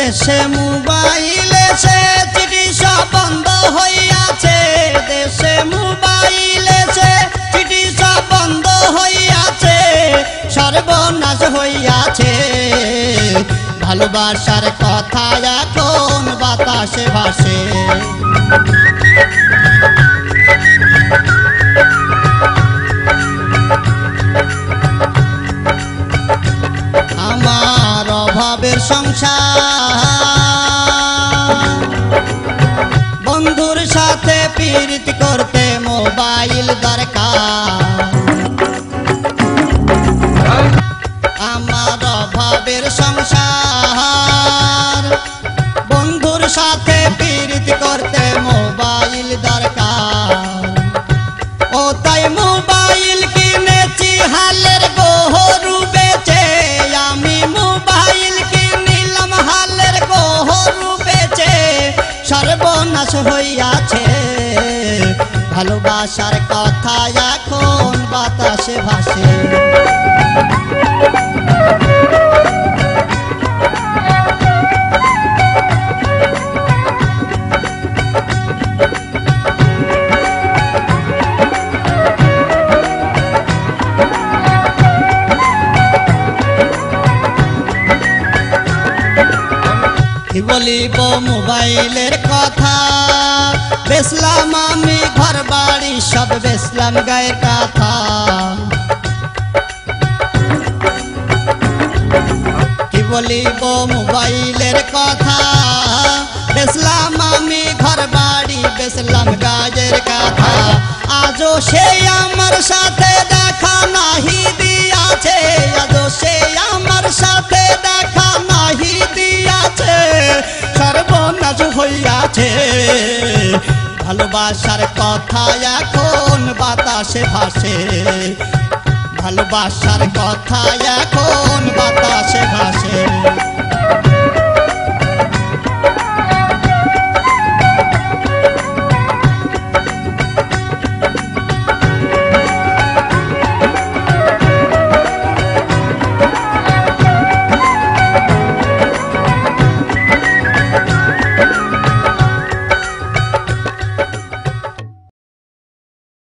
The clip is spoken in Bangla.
দেশে মোবাইল এসে চিঠি সব বন্ধ হইয়াছে, দেশে মোবাইল এসে চিঠি সব বন্ধ হইয়াছে, সর্বনাশ হইয়াছে। ভালোবাসার কথা এখন বাতাসে ভাসে। আমার অভাবের সংসার, বন্ধুর সাথে প্রীতি করতে মোবাইল দরকার। আমার অভাবের সংসার, বন্ধুর সাথে প্রীতি করতে মোবাইল দরকার। ও তাই মোবাইল কিনেছি হালের গরু বেচে, আমি মোবাইল কিনিলাম হালের গরু বেচে, সর্বনাশ হইয়াছে। ভালোবাসার কথা এখন বাতাসে ভাসে। কি বলিব মোবাইলের কথা, বেচলাম আমি ঘর বাড়ি সব, বেচলাম গায়ের কথা। কি বলিব মোবাইলের কথা, বেচলাম আমি ঘর বাড়ি, বেচলাম গায়ের কথা। আজও সে আমার সাথে দেখা নাহি দিয়াছে, আজও সে আমার সাথে দেখা নাহি দিয়াছে, সর্বনাশ হইয়াছে। ভালোবাসার কথা এখন বাতাসে ভাসে, ভালোবাসার কথা এখন বাতাসে ভাসে।